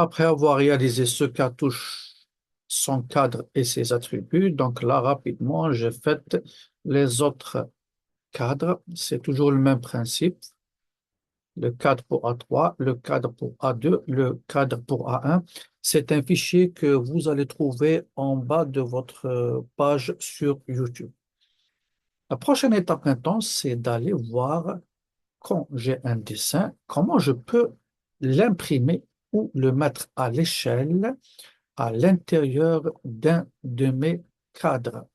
Après avoir réalisé ce cartouche, son cadre et ses attributs, donc là, rapidement, j'ai fait les autres cadres. C'est toujours le même principe. Le cadre pour A3, le cadre pour A2, le cadre pour A1. C'est un fichier que vous allez trouver en bas de votre page sur YouTube. La prochaine étape maintenant, c'est d'aller voir quand j'ai un dessin, comment je peux l'imprimer ou le mettre à l'échelle à l'intérieur d'un de mes cadres.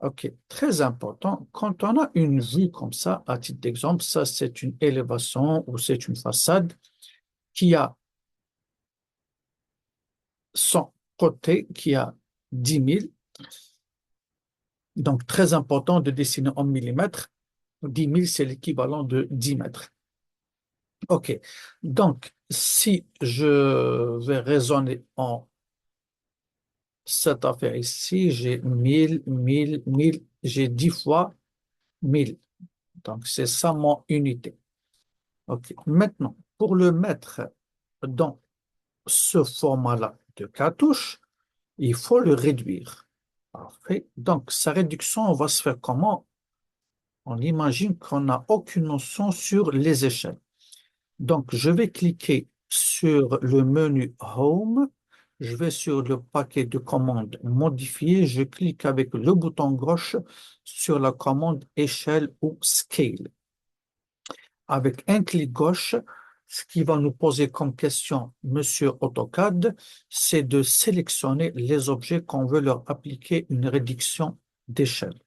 OK, très important. Quand on a une vue comme ça, à titre d'exemple, ça c'est une élévation ou c'est une façade qui a son côté qui a 10 000. Donc très important de dessiner en millimètres. 10 000, c'est l'équivalent de 10 mètres. OK. Donc, si je vais raisonner en cette affaire ici, j'ai 1000, j'ai 10 fois 1000. Donc, c'est ça mon unité. OK. Maintenant, pour le mettre dans ce format-là de cartouche, il faut le réduire. Parfait. Donc, sa réduction, on va se faire comment? On imagine qu'on n'a aucune notion sur les échelles. Donc, je vais cliquer sur le menu Home. Je vais sur le paquet de commandes modifier. Je clique avec le bouton gauche sur la commande échelle ou scale. Avec un clic gauche, ce qui va nous poser comme question, Monsieur AutoCAD, c'est de sélectionner les objets qu'on veut leur appliquer une réduction d'échelle,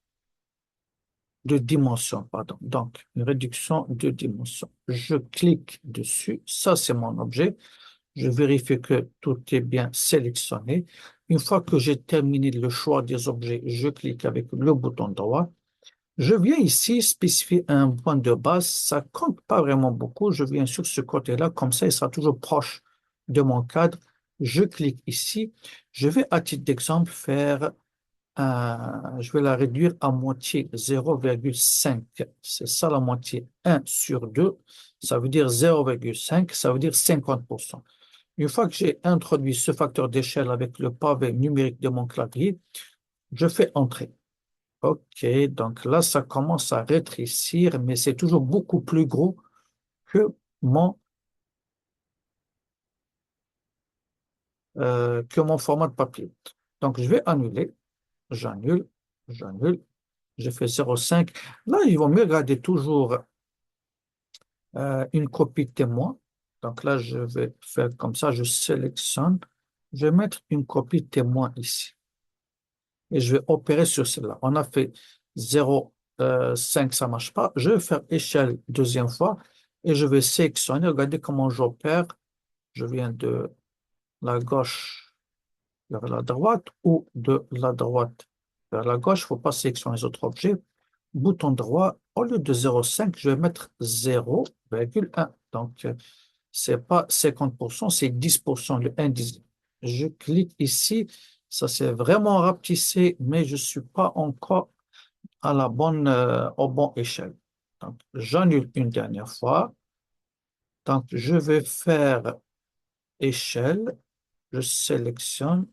de dimension, pardon. Donc, une réduction de dimension. Je clique dessus. Ça, c'est mon objet. Je vérifie que tout est bien sélectionné. Une fois que j'ai terminé le choix des objets, je clique avec le bouton droit. Je viens ici spécifier un point de base. Ça compte pas vraiment beaucoup. Je viens sur ce côté-là. Comme ça, il sera toujours proche de mon cadre. Je clique ici. Je vais, à titre d'exemple, je vais la réduire à moitié 0,5. C'est ça la moitié. 1/2. Ça veut dire 0,5. Ça veut dire 50%. Une fois que j'ai introduit ce facteur d'échelle avec le pavé numérique de mon clavier, je fais entrer. OK, donc là, ça commence à rétrécir, mais c'est toujours beaucoup plus gros que mon, que mon format de papier. Donc, je vais annuler. J'annule, j'annule. Je fais 0,5. Là, il vaut mieux garder toujours une copie témoin. Donc là, je vais faire comme ça. Je sélectionne. Je vais mettre une copie témoin ici. Et je vais opérer sur celle-là. On a fait 0,5, ça ne marche pas. Je vais faire échelle deuxième fois et je vais sélectionner. Regardez comment j'opère. Je viens de la gauche vers la droite ou de la droite vers la gauche. Il ne faut pas sélectionner les autres objets. Bouton droit, au lieu de 0,5, je vais mettre 0,1. Donc, c'est pas 50%, c'est 10%, le 1 dixième. Je clique ici, ça s'est vraiment rapetissé, mais je ne suis pas encore à la bonne, au bon échelle. Donc, j'annule une dernière fois. Donc, je vais faire échelle, je sélectionne,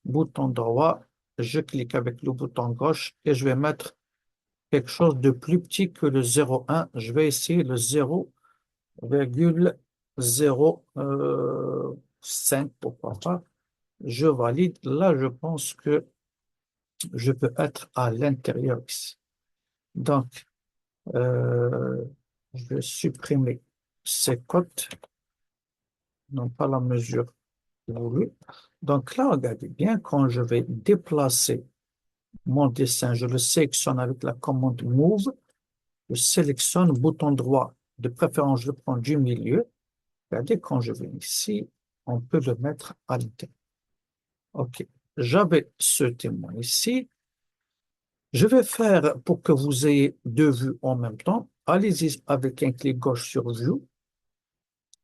bouton droit, je clique avec le bouton gauche et je vais mettre quelque chose de plus petit que le 0,1. Je vais essayer le 0,05, pourquoi pas. Je valide. Là, je pense que je peux être à l'intérieur ici. Donc, euh, je vais supprimer ces cotes, non pas la mesure voulue. Donc là, regardez bien, quand je vais déplacer mon dessin, je le sélectionne avec la commande Move, je sélectionne bouton droit, de préférence, je le prends du milieu. Regardez, quand je viens ici, on peut le mettre à l'intérieur. OK. J'avais ce témoin ici. Je vais faire pour que vous ayez deux vues en même temps. Allez-y avec un clic gauche sur View.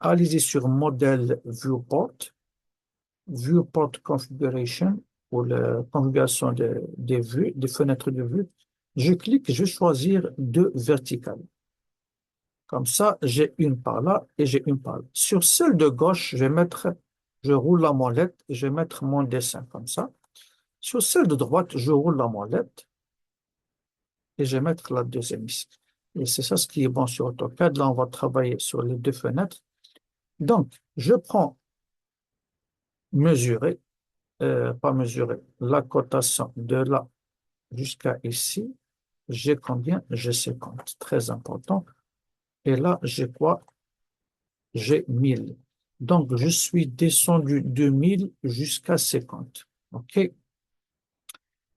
Allez-y sur Model Viewport, Viewport Configuration pour la configuration des vues, des fenêtres de vue. Je clique, je vais choisir deux verticales. Comme ça, j'ai une par là et j'ai une par là. Sur celle de gauche, je roule la molette et je vais mettre mon dessin comme ça. Sur celle de droite, je roule la molette et je vais mettre la deuxième ici. Et c'est ça ce qui est bon sur AutoCAD. Là, on va travailler sur les deux fenêtres. Donc, je prends mesurer, pas mesurer, la cotation de là jusqu'à ici. J'ai combien? J'ai 50. Très important. Et là, j'ai quoi? J'ai 1000. Donc, je suis descendu de 1000 jusqu'à 50. OK?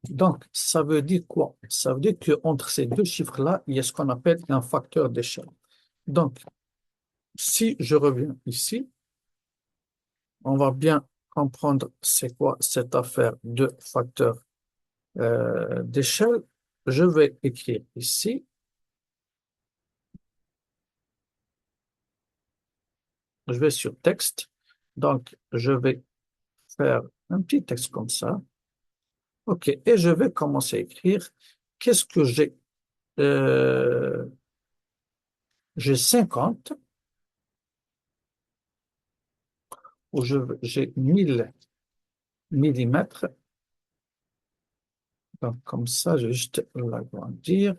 Donc, ça veut dire quoi? Ça veut dire qu'entre ces deux chiffres-là, il y a ce qu'on appelle un facteur d'échelle. Donc, si je reviens ici, on va bien comprendre c'est quoi cette affaire de facteur d'échelle. Je vais écrire ici, je vais sur texte. Donc, je vais faire un petit texte comme ça. OK, et je vais commencer à écrire. Qu'est-ce que j'ai? Euh, j'ai 50, ou j'ai 1000 millimètres. Donc, comme ça, je vais juste l'agrandir.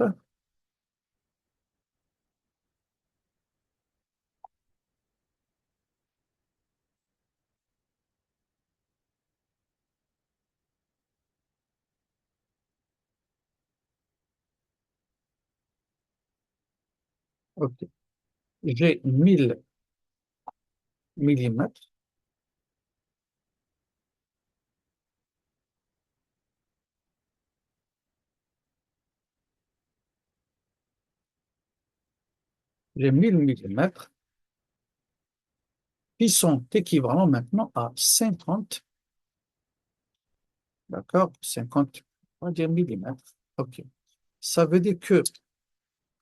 OK. J'ai 1000 millimètres. J'ai 1000 millimètres qui sont équivalents maintenant à 50, d'accord? 50, on va dire millimètres. OK. Ça veut dire que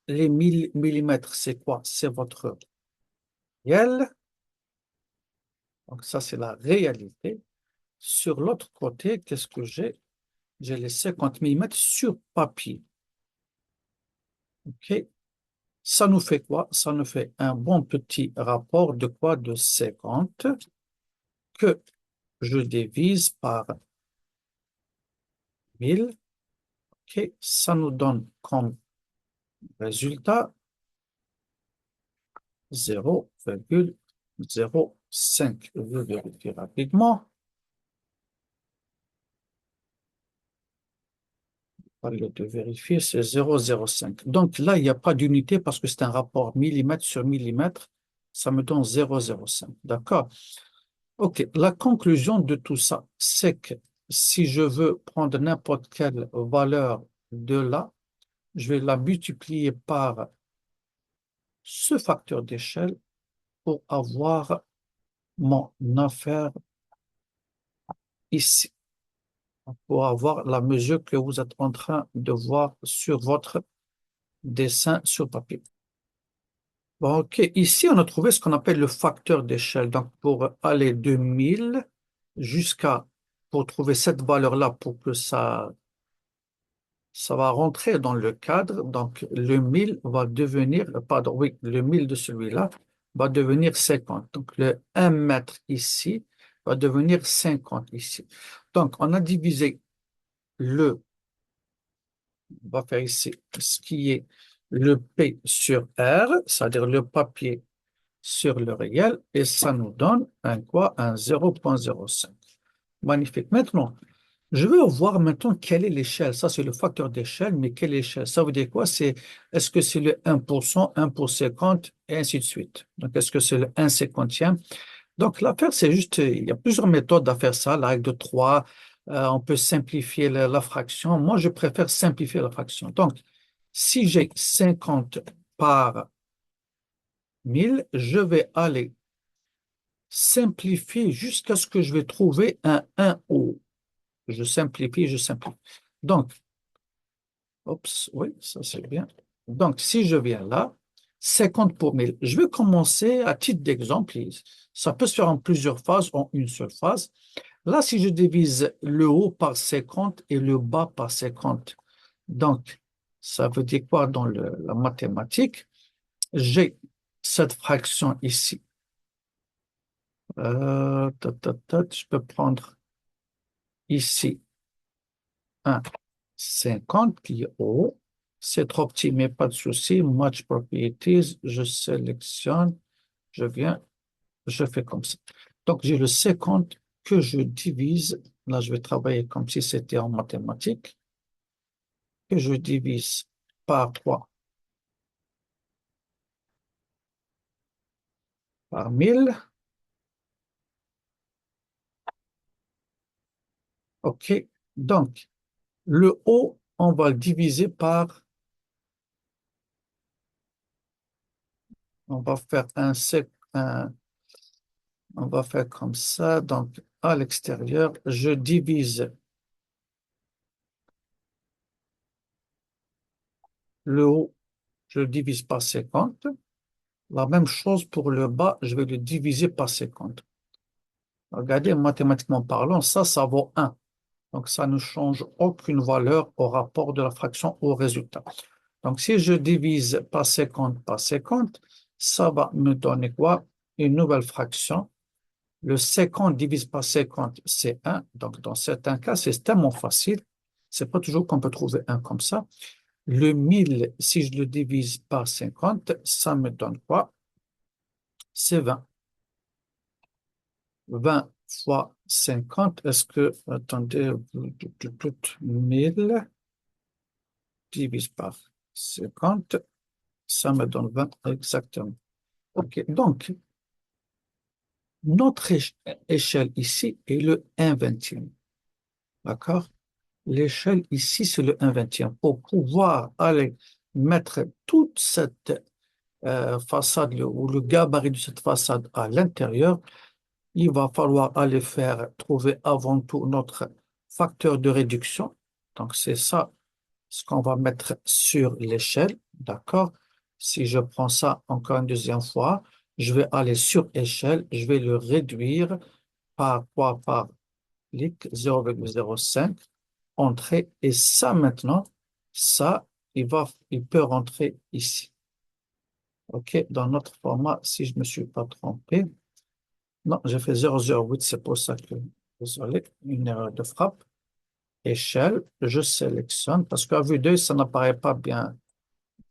les 1000 millimètres, c'est quoi? C'est votre réel. Donc, ça, c'est la réalité. Sur l'autre côté, qu'est-ce que j'ai? J'ai les 50 millimètres sur papier. OK? Ça nous fait quoi? Ça nous fait un bon petit rapport de quoi? De 50 que je divise par 1000. OK? Ça nous donne comme résultat 0,05. Je vais vérifier rapidement. Allez, de vérifier, c'est 0,05. Donc là, il n'y a pas d'unité parce que c'est un rapport millimètre sur millimètre. Ça me donne 0,05. D'accord? OK. La conclusion de tout ça, c'est que si je veux prendre n'importe quelle valeur de là, je vais la multiplier par ce facteur d'échelle pour avoir mon affaire ici, pour avoir la mesure que vous êtes en train de voir sur votre dessin sur papier. Bon, OK, ici, on a trouvé ce qu'on appelle le facteur d'échelle. Donc, pour aller de 1000 jusqu'à, pour trouver cette valeur-là, pour que ça va rentrer dans le cadre. Donc, le 1000 va devenir, pardon, oui, le 1000 de celui-là va devenir 50. Donc, le 1 mètre ici va devenir 50 ici. Donc, on a divisé on va faire ici ce qui est le P sur R, c'est-à-dire le papier sur le réel, et ça nous donne un quoi? Un 0,05. Magnifique. Maintenant, je veux voir maintenant quelle est l'échelle. Ça, c'est le facteur d'échelle, mais quelle échelle? Ça veut dire quoi? Est-ce que c'est le 1%, 1 pour 50, et ainsi de suite. Donc, est-ce que c'est le 1 cinquantième? Donc, l'affaire, c'est juste, il y a plusieurs méthodes à faire ça. La règle de 3, on peut simplifier la fraction. Moi, je préfère simplifier la fraction. Donc, si j'ai 50 par 1000, je vais aller simplifier jusqu'à ce que je vais trouver un 1 haut. Je simplifie, je simplifie. Donc, oups, oui, ça c'est bien. Donc, si je viens là, 50 pour 1000, je vais commencer à titre d'exemple. Ça peut se faire en plusieurs phases, en une seule phase. Là, si je divise le haut par 50 et le bas par 50, donc, ça veut dire quoi dans la mathématique? J'ai cette fraction ici. Je peux prendre ici un 50 qui est haut. C'est trop petit, mais pas de souci. Match properties, je sélectionne, je viens, je fais comme ça. Donc, j'ai le 50 que je divise. Là, je vais travailler comme si c'était en mathématiques. Que je divise par 3, par 1000. OK. Donc, le haut, on va le diviser par, on va faire on va faire comme ça. Donc, à l'extérieur, je divise le haut, je le divise par 50. La même chose pour le bas, je vais le diviser par 50. Regardez, mathématiquement parlant, ça vaut 1. Donc, ça ne change aucune valeur au rapport de la fraction au résultat. Donc, si je divise par 50, ça va me donner quoi? Une nouvelle fraction. Le 50 divisé par 50, c'est 1. Donc, dans certains cas, c'est tellement facile. C'est pas toujours qu'on peut trouver 1 comme ça. Le 1000, si je le divise par 50, ça me donne quoi? C'est 20. 20 fois 50, est-ce que, attendez, 1000 divise par 50, ça me donne 20 exactement. OK, donc, notre échelle ici est le 1/20. D'accord? L'échelle ici, c'est le 1/20. Pour pouvoir aller mettre toute cette façade ou le gabarit de cette façade à l'intérieur, il va falloir aller faire trouver avant tout notre facteur de réduction. Donc, c'est ça ce qu'on va mettre sur l'échelle. D'accord? Si je prends ça encore une deuxième fois, je vais aller sur échelle, je vais le réduire par quoi? Par clic 0,05 entrée. Et ça, maintenant, ça, il peut rentrer ici. OK, dans notre format, si je ne me suis pas trompé. Non, j'ai fait 0,08, c'est pour ça que, désolé, une erreur de frappe. Échelle, je sélectionne, parce qu'à vue d'œil, ça n'apparaît pas bien.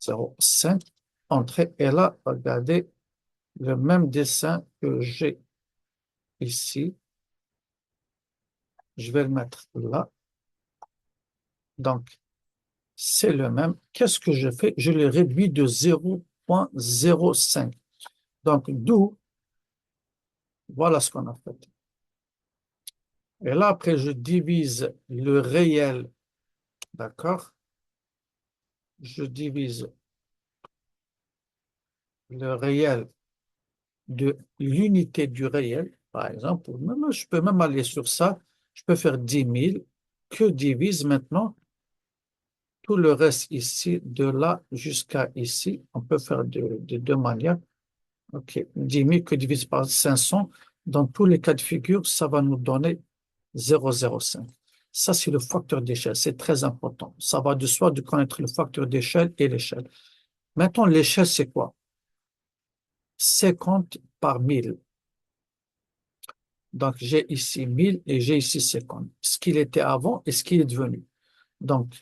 0,5, entrée. Et là, regardez, le même dessin que j'ai ici, je vais le mettre là. Donc, c'est le même. Qu'est-ce que je fais? Je le réduis de 0,05. Donc, d'où, voilà ce qu'on a fait. Et là, après, je divise le réel, d'accord? Je divise le réel de l'unité du réel, par exemple. Même, je peux même aller sur ça. Je peux faire 10 000 que divise maintenant tout le reste ici, de là jusqu'à ici. On peut faire de deux manières. OK. 10 000 que divise par 500. Dans tous les cas de figure, ça va nous donner 0,05. Ça, c'est le facteur d'échelle. C'est très important. Ça va de soi de connaître le facteur d'échelle et l'échelle. Maintenant, l'échelle, c'est quoi? 50 par 1000. Donc, j'ai ici 1000 et j'ai ici 50. Ce qu'il était avant et ce qu'il est devenu. Donc,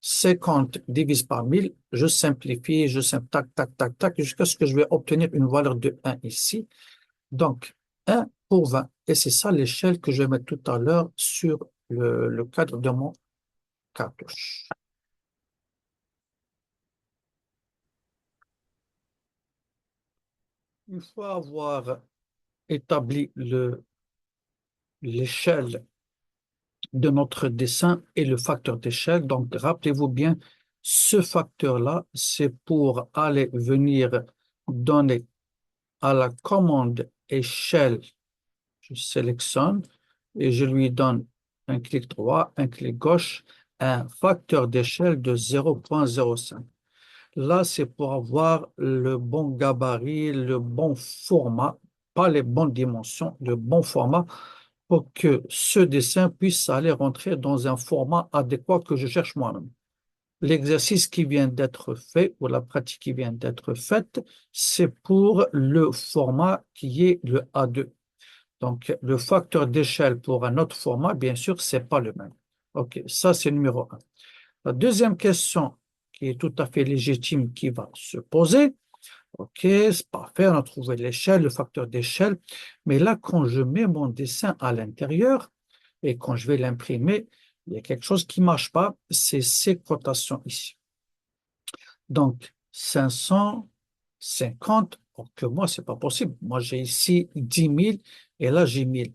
50 divise par 1000, je simplifie, tac, tac, tac, tac, jusqu'à ce que je vais obtenir une valeur de 1 ici. Donc, 1 pour 20. Et c'est ça l'échelle que je vais mettre tout à l'heure sur le cadre de mon cartouche. Une fois avoir établi l'échelle de notre dessin et le facteur d'échelle, donc rappelez-vous bien, ce facteur-là, c'est pour aller venir donner à la commande échelle. Je sélectionne et je lui donne un clic droit, un clic gauche, un facteur d'échelle de 0,05. Là, c'est pour avoir le bon gabarit, le bon format, pas les bonnes dimensions, le bon format pour que ce dessin puisse aller rentrer dans un format adéquat que je cherche moi-même. l'exercice qui vient d'être fait ou la pratique qui vient d'être faite, c'est pour le format qui est le A2. Donc, le facteur d'échelle pour un autre format, bien sûr, c'est pas le même. OK, ça, c'est numéro un. La deuxième question qui est tout à fait légitime qui va se poser, OK, c'est parfait, on a trouvé l'échelle, le facteur d'échelle, mais là, quand je mets mon dessin à l'intérieur et quand je vais l'imprimer, il y a quelque chose qui ne marche pas, c'est ces cotations ici. Donc, 550, or que moi, c'est pas possible. Moi, j'ai ici 10 000 et là, j'ai 1000.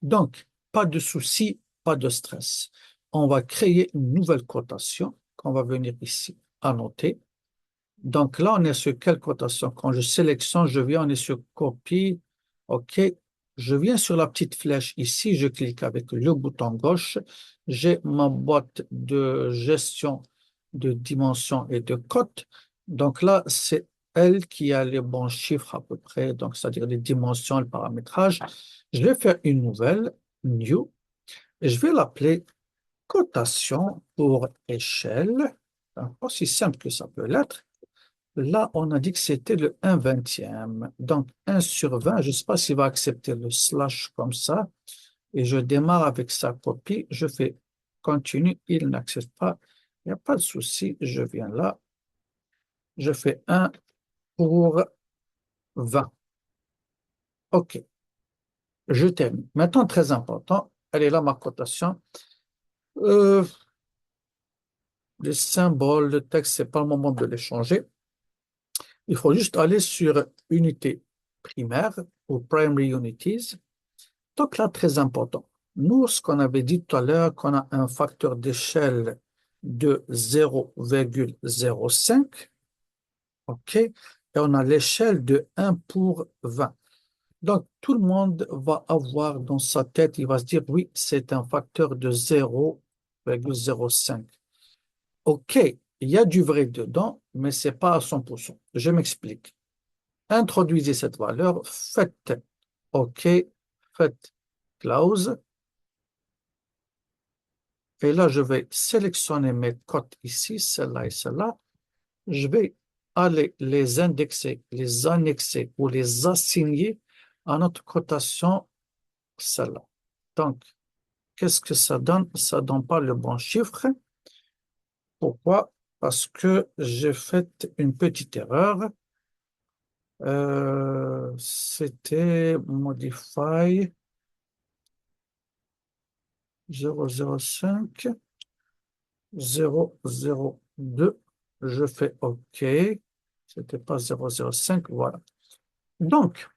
Donc, pas de souci, pas de stress. On va créer une nouvelle cotation qu'on va venir ici annoter. Donc là, on est sur quelle cotation? Quand je sélectionne, je viens, on est sur copie. OK. Je viens sur la petite flèche ici, je clique avec le bouton gauche. J'ai ma boîte de gestion de dimensions et de cotes. Donc là, c'est elle qui a les bons chiffres à peu près, donc c'est-à-dire les dimensions, le paramétrage. Je vais faire une nouvelle, new, et je vais l'appeler cotation pour échelle. Donc, aussi simple que ça peut l'être. Là, on a dit que c'était le 1/20. Donc, 1 sur 20, je ne sais pas s'il va accepter le slash comme ça. Et je démarre avec sa copie. Je fais continue. Il n'accepte pas. Il n'y a pas de souci. Je viens là. Je fais 1 pour 20. OK. Je termine. Maintenant, très important. Elle est là, ma cotation. Euh, les symboles, le texte, ce n'est pas le moment de les changer. Il faut juste aller sur unité primaire ou primary unities. Donc là, très important. Nous, ce qu'on avait dit tout à l'heure, qu'on a un facteur d'échelle de 0,05, OK, et on a l'échelle de 1 pour 20. Donc, tout le monde va avoir dans sa tête, il va se dire, oui, c'est un facteur de 0,05. OK, il y a du vrai dedans, mais c'est pas à 100%. Je m'explique. Introduisez cette valeur, faites OK, faites close. Et là, je vais sélectionner mes cotes ici, celle-là et celle-là. Je vais aller les indexer, les annexer ou les assigner à notre cotation, celle-là. Donc, qu'est-ce que ça donne? Ça ne donne pas le bon chiffre. Pourquoi? Parce que j'ai fait une petite erreur. C'était modify 005. 002, je fais OK. C'était pas 005, voilà. Donc,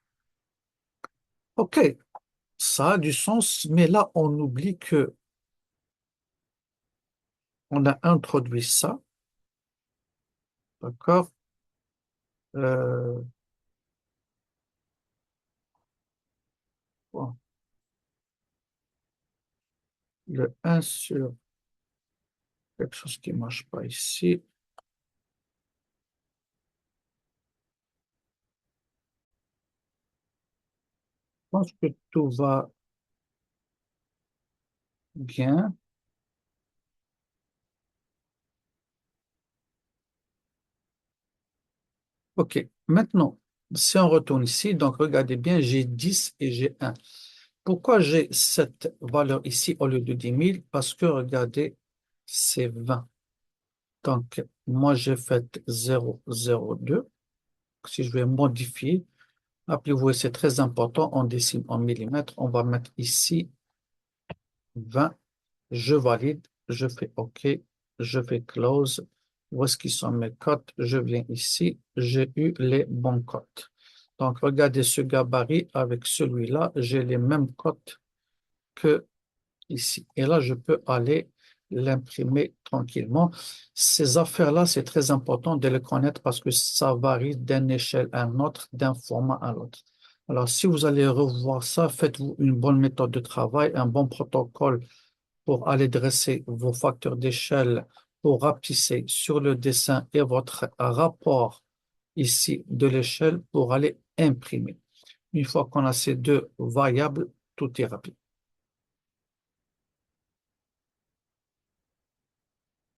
OK, ça a du sens, mais là, on oublie que on a introduit ça, d'accord? Euh, bon, le 1 sur quelque chose qui ne marche pas ici. Je pense que tout va bien. OK, maintenant, si on retourne ici, donc regardez bien, j'ai 10 et j'ai 1. Pourquoi j'ai cette valeur ici au lieu de 10 000? Parce que regardez, c'est 20. Donc, moi, j'ai fait 0,02. Si je vais modifier, appelez-vous, c'est très important, on dessine en millimètres. On va mettre ici 20. Je valide, je fais OK, je fais close. Où est-ce qu'ils sont mes cotes? Je viens ici, j'ai eu les bons cotes. Donc, regardez ce gabarit avec celui-là, j'ai les mêmes cotes que ici. Et là, je peux aller l'imprimer tranquillement. Ces affaires-là, c'est très important de les connaître parce que ça varie d'une échelle à une autre, d'un format à l'autre. Alors, si vous allez revoir ça, faites-vous une bonne méthode de travail, un bon protocole pour aller dresser vos facteurs d'échelle, pour rapetisser sur le dessin et votre rapport ici de l'échelle pour aller imprimer. Une fois qu'on a ces deux variables, tout est rapide.